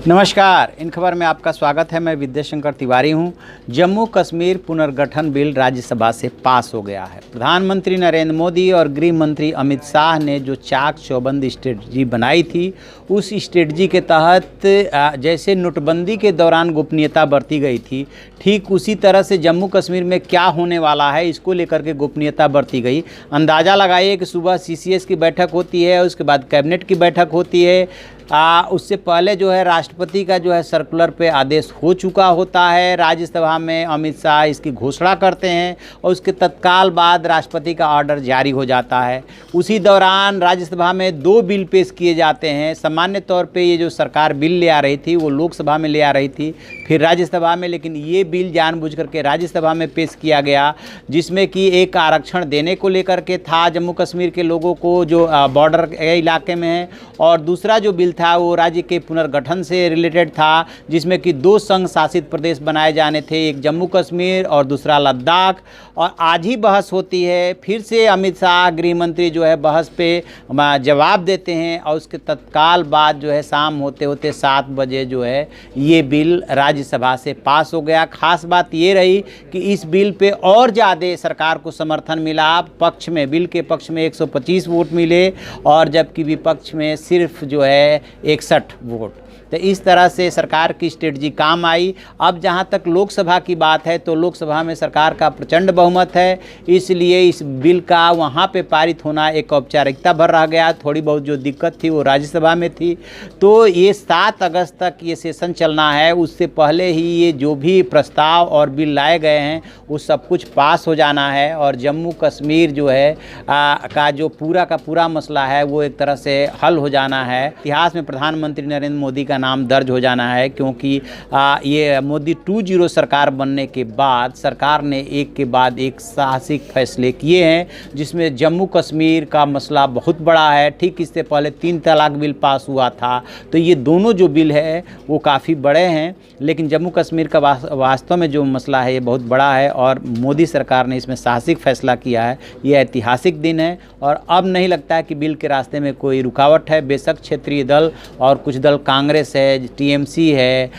नमस्कार, इन खबर में आपका स्वागत है। मैं विद्याशंकर तिवारी हूं। जम्मू कश्मीर पुनर्गठन बिल राज्यसभा से पास हो गया है। प्रधानमंत्री नरेंद्र मोदी और गृह मंत्री अमित शाह ने जो चाक चौबंद स्ट्रेटजी बनाई थी, उस स्ट्रेटजी के तहत जैसे नोटबंदी के दौरान गोपनीयता बरती गई थी, ठीक उसी तरह से जम्मू कश्मीर में क्या होने वाला है इसको लेकर के गोपनीयता बरती गई। अंदाज़ा लगाइए कि सुबह CCS की बैठक होती है, उसके बाद कैबिनेट की बैठक होती है, उससे पहले जो है राष्ट्रपति का जो है सर्कुलर पे आदेश हो चुका होता है। राज्यसभा में अमित शाह इसकी घोषणा करते हैं और उसके तत्काल बाद राष्ट्रपति का ऑर्डर जारी हो जाता है। उसी दौरान राज्यसभा में 2 बिल पेश किए जाते हैं। सामान्य तौर पे ये जो सरकार बिल ले आ रही थी वो लोकसभा में ले आ रही थी, फिर राज्यसभा में, लेकिन ये बिल जानबूझ करके राज्यसभा में पेश किया गया, जिसमें कि एक आरक्षण देने को लेकर के था जम्मू कश्मीर के लोगों को जो बॉर्डर इलाके में है, और दूसरा जो बिल था वो राज्य के पुनर्गठन से रिलेटेड था, जिसमें कि 2 संघ शासित प्रदेश बनाए जाने थे, एक जम्मू कश्मीर और दूसरा लद्दाख। और आज ही बहस होती है, फिर से अमित शाह गृह मंत्री जो है बहस पे जवाब देते हैं और उसके तत्काल बाद जो है शाम होते होते 7 बजे जो है ये बिल राज्यसभा से पास हो गया। खास बात ये रही कि इस बिल पे और ज़्यादा सरकार को समर्थन मिला। पक्ष में, बिल के पक्ष में 125 वोट मिले और जबकि विपक्ष में सिर्फ जो है 61 वोट। तो इस तरह से सरकार की स्ट्रेटजी काम आई। अब जहां तक लोकसभा की बात है तो लोकसभा में सरकार का प्रचंड बहुमत है, इसलिए इस बिल का वहां पे पारित होना एक औपचारिकता भर रह गया। थोड़ी बहुत जो दिक्कत थी वो राज्यसभा में थी। तो ये 7 अगस्त तक ये सेशन चलना है, उससे पहले ही ये जो भी प्रस्ताव और बिल लाए गए हैं वो सब कुछ पास हो जाना है और जम्मू कश्मीर जो है का जो पूरा का पूरा मसला है वो एक तरह से हल हो जाना है। इतिहास में प्रधानमंत्री नरेंद्र मोदी का नाम दर्ज हो जाना है, क्योंकि ये मोदी 2.0 सरकार बनने के बाद सरकार ने एक के बाद एक साहसिक फैसले किए हैं, जिसमें जम्मू कश्मीर का मसला बहुत बड़ा है। ठीक इससे पहले 3 तलाक बिल पास हुआ था, तो ये दोनों जो बिल है वो काफ़ी बड़े हैं, लेकिन जम्मू कश्मीर का वास्तव में जो मसला है ये बहुत बड़ा है और मोदी सरकार ने इसमें साहसिक फैसला किया है। ये ऐतिहासिक दिन है और अब नहीं लगता है कि बिल के रास्ते में कोई रुकावट है। बेशक क्षेत्रीय दल और कुछ दल, कांग्रेस है, TMC है,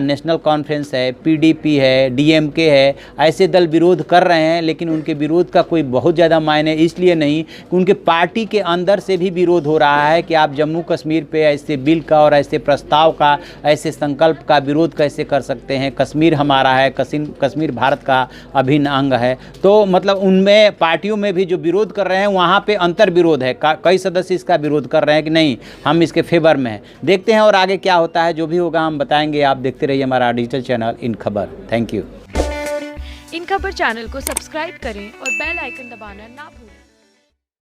नेशनल कॉन्फ्रेंस है, PDP है, DMK है, ऐसे दल विरोध कर रहे हैं, लेकिन उनके विरोध का कोई बहुत ज़्यादा मायने इसलिए नहीं कि उनके पार्टी के अंदर से भी विरोध हो रहा है कि आप जम्मू कश्मीर पे ऐसे बिल का और ऐसे प्रस्ताव का, ऐसे संकल्प का विरोध कैसे कर सकते हैं। कश्मीर हमारा है, कश्मीर भारत का अभिन्न अंग है। तो मतलब उनमें पार्टियों में भी जो विरोध कर रहे हैं वहाँ पे अंतर विरोध है। कई सदस्य इसका विरोध कर रहे हैं कि नहीं, हम इसके फेवर में हैं। देखते हैं और आगे क्या होता है, जो भी होगा हम बताएंगे। आप देखते रहिए हमारा डिजिटल चैनल इन खबर। Thank you. इन खबर चैनल को सब्सक्राइब करें और बेल आइकन दबाना ना भूलें।